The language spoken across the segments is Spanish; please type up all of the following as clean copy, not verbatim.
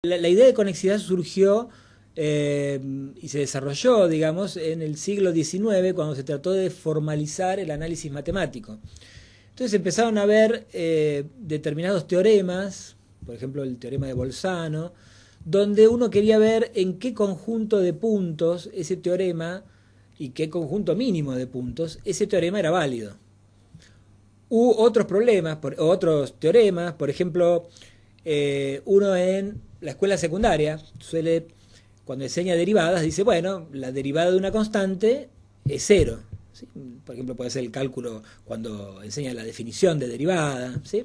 La idea de conexidad surgió y se desarrolló, digamos, en el siglo XIX, cuando se trató de formalizar el análisis matemático. Entonces empezaron a ver determinados teoremas, por ejemplo el teorema de Bolzano, donde uno quería ver en qué conjunto de puntos ese teorema y qué conjunto mínimo de puntos ese teorema era válido. U otros problemas, otros teoremas, por ejemplo, uno en la escuela secundaria suele, cuando enseña derivadas, dice, bueno, la derivada de una constante es cero. ¿Sí? Por ejemplo, puede ser el cálculo cuando enseña la definición de derivada. ¿Sí?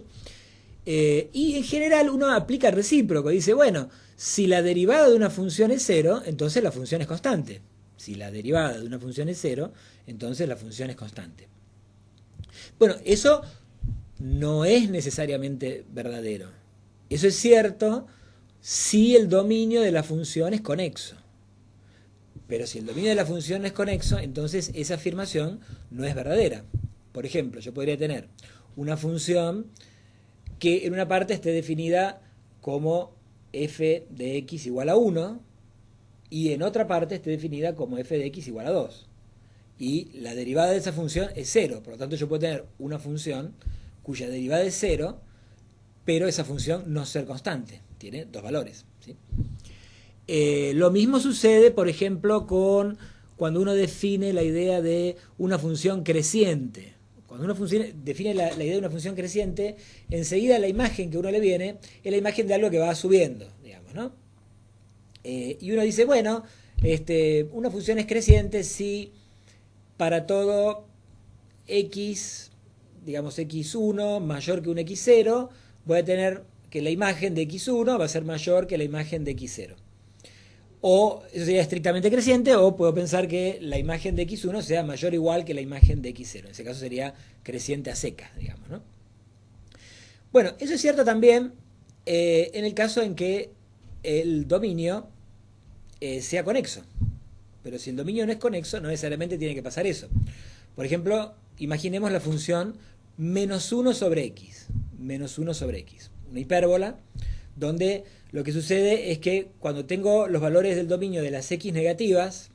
Y en general uno aplica el recíproco, dice, bueno, si la derivada de una función es cero, entonces la función es constante. Si la derivada de una función es cero, entonces la función es constante. Bueno, eso no es necesariamente verdadero. Eso es cierto si el dominio de la función es conexo. Pero si el dominio de la función es conexo, entonces esa afirmación no es verdadera. Por ejemplo, yo podría tener una función que en una parte esté definida como f de x igual a 1 y en otra parte esté definida como f de x igual a 2. Y la derivada de esa función es 0. Por lo tanto, yo puedo tener una función cuya derivada es 0, pero esa función no ser constante. Tiene dos valores. ¿Sí? Lo mismo sucede, por ejemplo, con cuando uno define la idea de una función creciente. Cuando uno define la idea de una función creciente, enseguida la imagen que uno le viene es la imagen de algo que va subiendo, digamos, ¿no? Y uno dice, bueno, una función es creciente si para todo x, digamos x1 mayor que un x0, voy a tener que la imagen de x1 va a ser mayor que la imagen de x0. O eso sería estrictamente creciente, o puedo pensar que la imagen de x1 sea mayor o igual que la imagen de x0. En ese caso sería creciente a secas, digamos, ¿no? Bueno, eso es cierto también en el caso en que el dominio sea conexo. Pero si el dominio no es conexo, no necesariamente tiene que pasar eso. Por ejemplo, imaginemos la función menos 1 sobre x. Menos 1 sobre x. Una hipérbola donde lo que sucede es que cuando tengo los valores del dominio de las x negativas,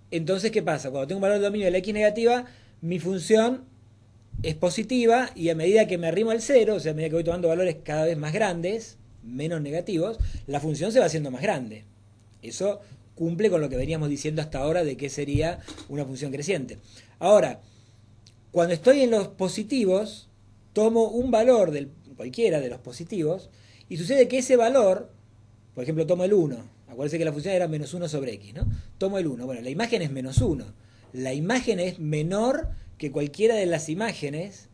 entonces ¿qué pasa? Cuando tengo un valor del dominio de la x negativa, mi función es positiva y a medida que me arrimo al cero, o sea, a medida que voy tomando valores cada vez más grandes, menos negativos, la función se va haciendo más grande. Eso cumple con lo que veníamos diciendo hasta ahora de que sería una función creciente. Ahora, cuando estoy en los positivos, tomo un valor de cualquiera de los positivos y sucede que ese valor, por ejemplo, tomo el 1. Acuérdense que la función era menos 1 sobre x, ¿no? Tomo el 1. Bueno, la imagen es menos 1. La imagen es menor que cualquiera de las imágenes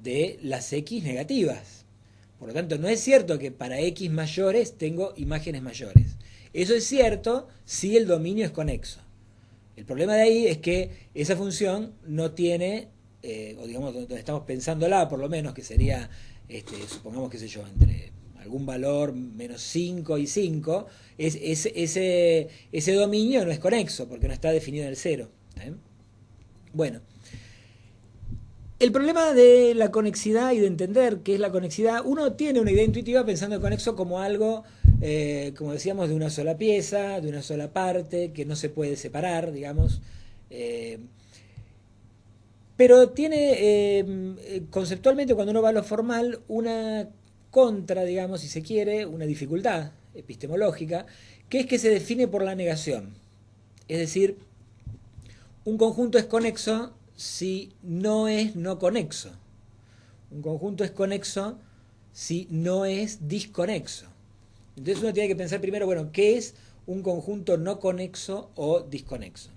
de las x negativas. Por lo tanto, no es cierto que para x mayores tengo imágenes mayores. Eso es cierto si el dominio es conexo. El problema de ahí es que esa función no tiene, o digamos, donde estamos pensándola, por lo menos, que sería, supongamos, qué sé yo, entre algún valor menos 5 y 5, ese dominio no es conexo, porque no está definido en el cero. Bueno, el problema de la conexidad y de entender qué es la conexidad, uno tiene una idea intuitiva pensando en conexo como algo, como decíamos, de una sola pieza, de una sola parte, que no se puede separar, digamos. Pero tiene, conceptualmente, cuando uno va a lo formal, una contra, digamos, si se quiere, una dificultad epistemológica, que es que se define por la negación. Es decir, un conjunto es conexo si no es no conexo. Un conjunto es conexo si no es disconexo. Entonces uno tiene que pensar primero, bueno, ¿qué es un conjunto no conexo o disconexo?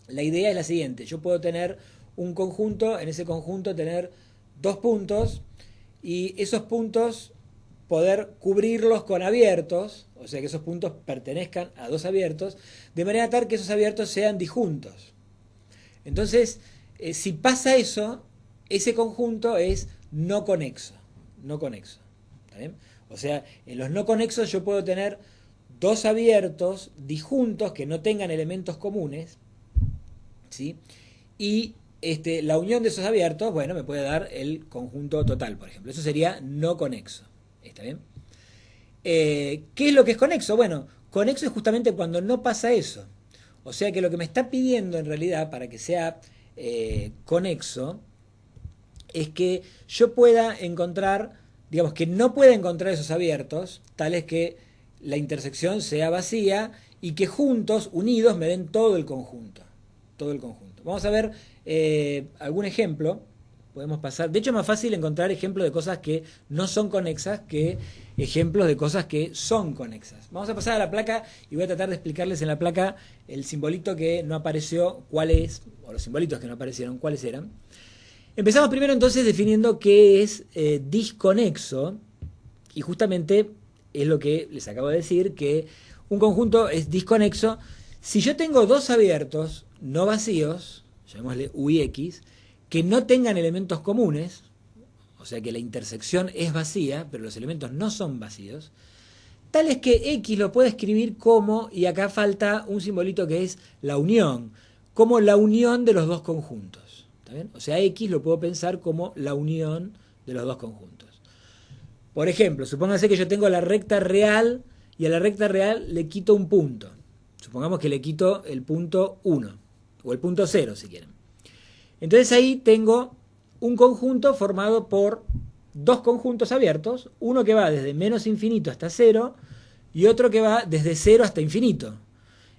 La idea es la siguiente: yo puedo tener un conjunto, en ese conjunto tener dos puntos, y esos puntos poder cubrirlos con abiertos, o sea que esos puntos pertenezcan a dos abiertos, de manera tal que esos abiertos sean disjuntos. Entonces, si pasa eso, ese conjunto es no conexo. No conexo. ¿Está bien? O sea, en los no conexos yo puedo tener dos abiertos disjuntos que no tengan elementos comunes, ¿sí? Y la unión de esos abiertos, bueno, me puede dar el conjunto total, por ejemplo. Eso sería no conexo. ¿Está bien? ¿Qué es lo que es conexo? Bueno, conexo es justamente cuando no pasa eso. O sea que lo que me está pidiendo en realidad para que sea conexo es que yo pueda encontrar, digamos que no pueda encontrar esos abiertos, tales que la intersección sea vacía y que juntos, unidos, me den todo el conjunto. Todo el conjunto. Vamos a ver algún ejemplo. Podemos pasar. De hecho, es más fácil encontrar ejemplos de cosas que no son conexas que ejemplos de cosas que son conexas. Vamos a pasar a la placa y voy a tratar de explicarles en la placa el simbolito que no apareció, cuál es, o los simbolitos que no aparecieron, cuáles eran. Empezamos primero entonces definiendo qué es disconexo, y justamente es lo que les acabo de decir, que un conjunto es disconexo si yo tengo dos abiertos no vacíos, llamémosle U y X, que no tengan elementos comunes, o sea que la intersección es vacía, pero los elementos no son vacíos, tal es que X lo puedo escribir como, y acá falta un simbolito que es la unión, como la unión de los dos conjuntos. ¿Está bien? O sea, X lo puedo pensar como la unión de los dos conjuntos. Por ejemplo, supónganse que yo tengo la recta real y a la recta real le quito un punto. Supongamos que le quito el punto 1 o el punto 0 si quieren. Entonces ahí tengo un conjunto formado por dos conjuntos abiertos, uno que va desde menos infinito hasta 0 y otro que va desde 0 hasta infinito.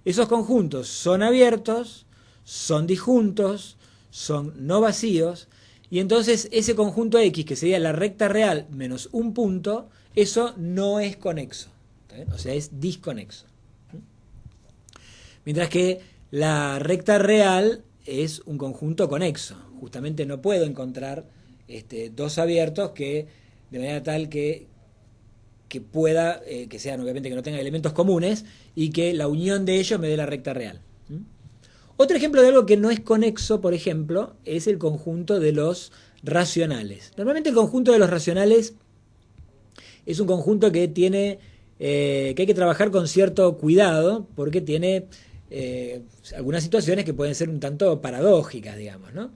Esos conjuntos son abiertos, son disjuntos, son no vacíos, y entonces ese conjunto X, que sería la recta real menos un punto, eso no es conexo, ¿está bien? O sea, es disconexo. Mientras que la recta real es un conjunto conexo. Justamente no puedo encontrar dos abiertos que de manera tal que pueda, que sean obviamente que no tengan elementos comunes y que la unión de ellos me dé la recta real. Otro ejemplo de algo que no es conexo, por ejemplo, es el conjunto de los racionales. Normalmente el conjunto de los racionales es un conjunto que tiene que hay que trabajar con cierto cuidado porque tiene algunas situaciones que pueden ser un tanto paradójicas, digamos, ¿no?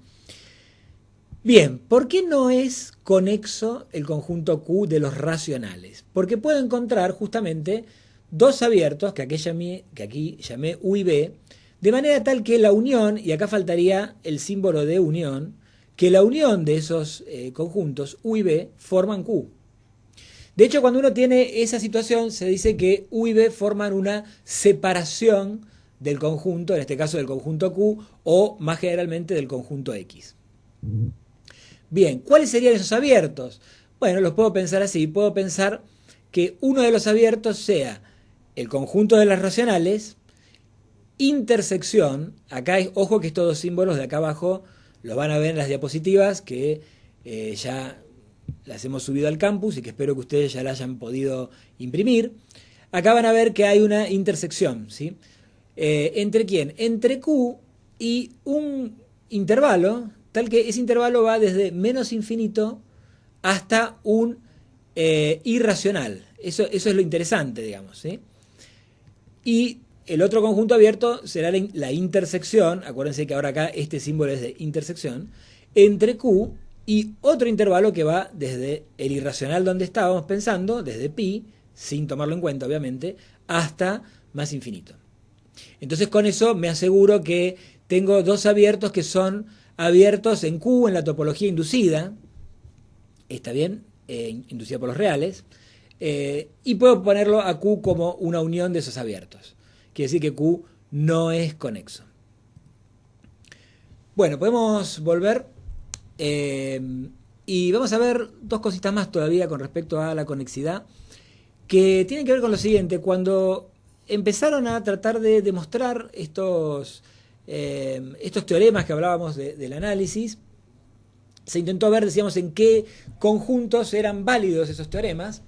Bien, ¿por qué no es conexo el conjunto Q de los racionales? Porque puedo encontrar justamente dos abiertos, que aquí llamé U y B, de manera tal que la unión, y acá faltaría el símbolo de unión, que la unión de esos conjuntos U y B forman Q. De hecho, cuando uno tiene esa situación, se dice que U y B forman una separación del conjunto, en este caso del conjunto Q, o más generalmente del conjunto X. Bien, ¿cuáles serían esos abiertos? Bueno, los puedo pensar así. Puedo pensar que uno de los abiertos sea el conjunto de las racionales, intersección, acá ojo que estos dos símbolos de acá abajo los van a ver en las diapositivas que ya las hemos subido al campus y que espero que ustedes ya las hayan podido imprimir. Acá van a ver que hay una intersección, ¿sí? ¿Entre quién? Entre Q y un intervalo, tal que ese intervalo va desde menos infinito hasta un irracional. Eso es lo interesante, digamos, ¿sí? Y el otro conjunto abierto será la intersección, acuérdense que ahora acá este símbolo es de intersección, entre Q y otro intervalo que va desde el irracional donde estábamos pensando, desde pi, sin tomarlo en cuenta obviamente, hasta más infinito. Entonces con eso me aseguro que tengo dos abiertos que son abiertos en Q, en la topología inducida, está bien, inducida por los reales, y puedo ponerlo a Q como una unión de esos abiertos. Quiere decir que Q no es conexo. Bueno, podemos volver y vamos a ver dos cositas más todavía con respecto a la conexidad, que tienen que ver con lo siguiente. Cuando empezaron a tratar de demostrar estos teoremas que hablábamos del análisis, se intentó ver, decíamos, en qué conjuntos eran válidos esos teoremas,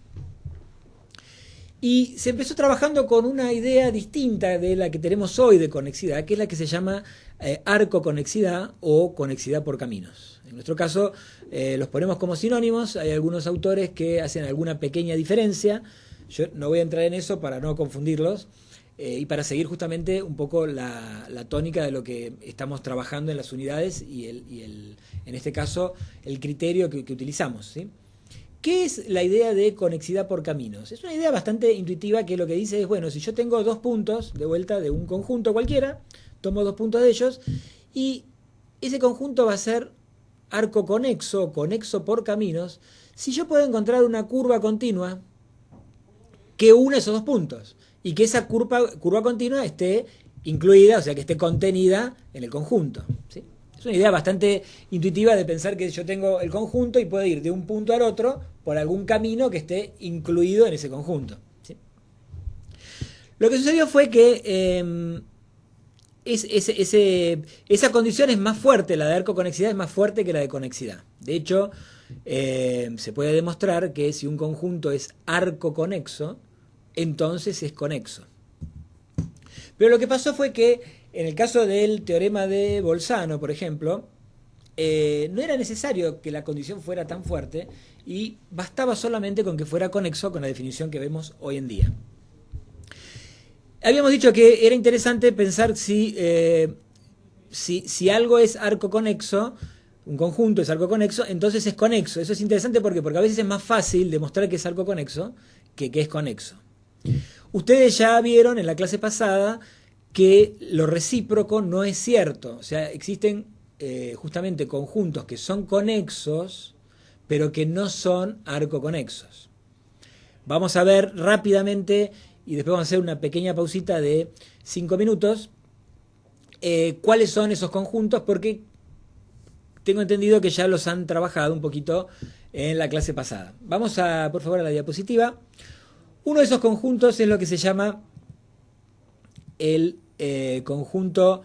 y se empezó trabajando con una idea distinta de la que tenemos hoy de conexidad, que es la que se llama arcoconexidad o conexidad por caminos. En nuestro caso los ponemos como sinónimos, hay algunos autores que hacen alguna pequeña diferencia, yo no voy a entrar en eso para no confundirlos, y para seguir justamente un poco la tónica de lo que estamos trabajando en las unidades y en este caso el criterio que utilizamos, ¿sí? ¿Qué es la idea de conexidad por caminos? Es una idea bastante intuitiva que lo que dice es, bueno, si yo tengo dos puntos de vuelta de un conjunto cualquiera, tomo dos puntos de ellos y ese conjunto va a ser arco conexo, conexo por caminos, si yo puedo encontrar una curva continua que une esos dos puntos y que esa curva continua esté incluida, o sea, que esté contenida en el conjunto, ¿sí? Es una idea bastante intuitiva de pensar que yo tengo el conjunto y puedo ir de un punto al otro por algún camino que esté incluido en ese conjunto, ¿sí? Lo que sucedió fue que esa condición es más fuerte, la de arcoconexidad es más fuerte que la de conexidad. De hecho, se puede demostrar que si un conjunto es arcoconexo, entonces es conexo. Pero lo que pasó fue que en el caso del teorema de Bolzano, por ejemplo, no era necesario que la condición fuera tan fuerte y bastaba solamente con que fuera conexo con la definición que vemos hoy en día. Habíamos dicho que era interesante pensar si algo es arco conexo, un conjunto es arco conexo, entonces es conexo. Eso es interesante porque a veces es más fácil demostrar que es arco conexo que es conexo. Ustedes ya vieron en la clase pasada que lo recíproco no es cierto. O sea, existen justamente conjuntos que son conexos, pero que no son arcoconexos. Vamos a ver rápidamente, y después vamos a hacer una pequeña pausita de 5 minutos, cuáles son esos conjuntos, porque tengo entendido que ya los han trabajado un poquito en la clase pasada. Vamos por favor, a la diapositiva. Uno de esos conjuntos es lo que se llama el conjunto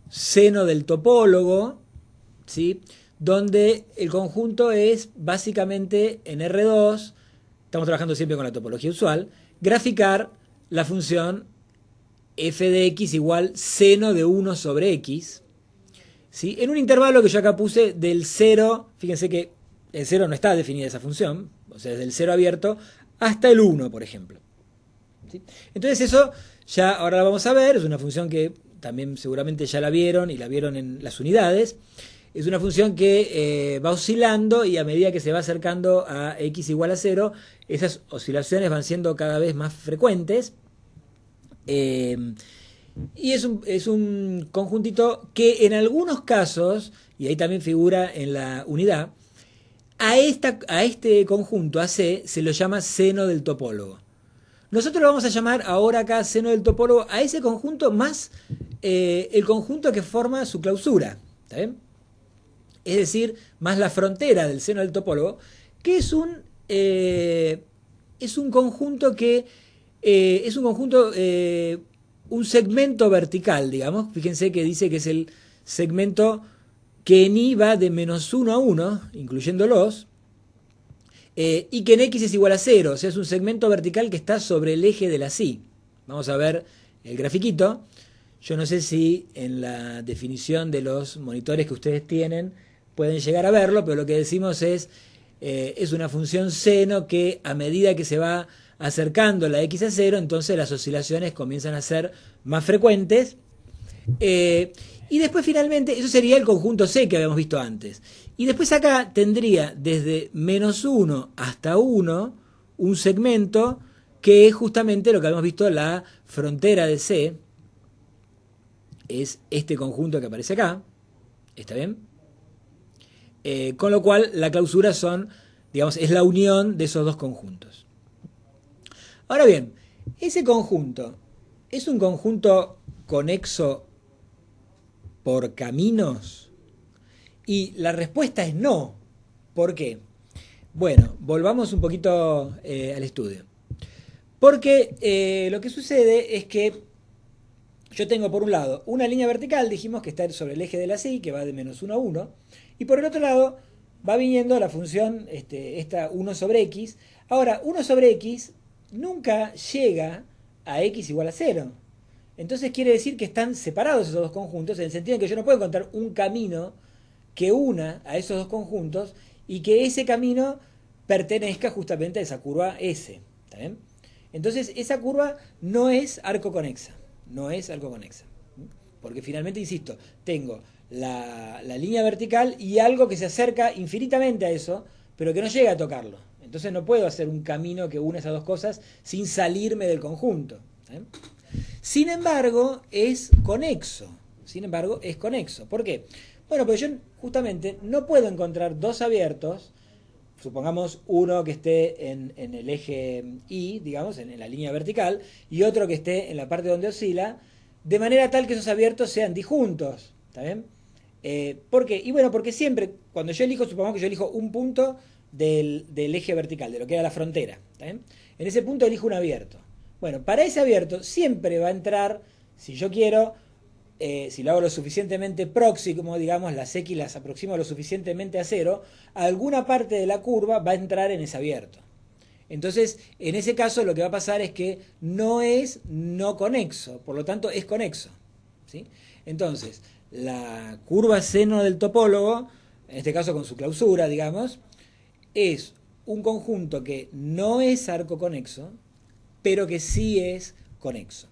seno del topólogo, ¿sí? Donde el conjunto es básicamente en R2, estamos trabajando siempre con la topología usual, graficar la función f de x igual seno de 1 sobre x, ¿sí? En un intervalo que yo acá puse del 0, fíjense que el 0 no está definida esa función, o sea, desde el 0 abierto hasta el 1, por ejemplo, ¿sí? Entonces eso ya ahora la vamos a ver, es una función que también seguramente ya la vieron y la vieron en las unidades. Es una función que va oscilando y a medida que se va acercando a x igual a 0, esas oscilaciones van siendo cada vez más frecuentes. Y es un conjuntito que en algunos casos, y ahí también figura en la unidad, a este conjunto AC se lo llama seno del topólogo. Nosotros lo vamos a llamar ahora acá seno del topólogo a ese conjunto más el conjunto que forma su clausura, ¿está bien? Es decir, más la frontera del seno del topólogo, que es un conjunto que un segmento vertical, digamos. Fíjense que dice que es el segmento que en y va de -1 a 1, incluyéndolos, y que en x es igual a 0, o sea, es un segmento vertical que está sobre el eje de la y. Vamos a ver el grafiquito. Yo no sé si en la definición de los monitores que ustedes tienen pueden llegar a verlo, pero lo que decimos es una función seno que a medida que se va acercando la x a 0, entonces las oscilaciones comienzan a ser más frecuentes. Y después finalmente, eso sería el conjunto C que habíamos visto antes. Y después acá tendría desde -1 hasta 1 un segmento que es justamente lo que habíamos visto, la frontera de C. Es este conjunto que aparece acá. ¿Está bien? Con lo cual la clausura es la unión de esos dos conjuntos. Ahora bien, ese conjunto es un conjunto conexo por caminos, y la respuesta es no. ¿Por qué? Bueno, volvamos un poquito al estudio. Porque lo que sucede es que yo tengo por un lado una línea vertical, dijimos que está sobre el eje de la y, que va de -1 a 1, y por el otro lado va viniendo la función esta 1 sobre x. Ahora, 1 sobre x nunca llega a x igual a 0. Entonces quiere decir que están separados esos dos conjuntos, en el sentido de que yo no puedo encontrar un camino que una a esos dos conjuntos y que ese camino pertenezca justamente a esa curva S. ¿Está bien? Entonces esa curva no es arcoconexa. No es arcoconexa. Porque finalmente, insisto, tengo la línea vertical y algo que se acerca infinitamente a eso, pero que no llega a tocarlo. Entonces no puedo hacer un camino que une esas dos cosas sin salirme del conjunto. Sin embargo, es conexo. ¿Por qué? Bueno, porque yo justamente no puedo encontrar dos abiertos, supongamos uno que esté en el eje Y, digamos, en la línea vertical, y otro que esté en la parte donde oscila, de manera tal que esos abiertos sean disjuntos. ¿Está bien? ¿Por qué? Y bueno, porque siempre, cuando yo elijo, supongamos que yo elijo un punto del eje vertical, de lo que era la frontera. ¿Está bien? En ese punto elijo un abierto. Bueno, para ese abierto siempre va a entrar, si yo quiero, si lo hago lo suficientemente próximo, digamos, las X las aproximo lo suficientemente a cero, alguna parte de la curva va a entrar en ese abierto. Entonces, en ese caso lo que va a pasar es que no es no conexo, por lo tanto es conexo. ¿Sí? Entonces, la curva seno del topólogo, en este caso con su clausura, digamos, es un conjunto que no es arco conexo, pero que sí es conexo.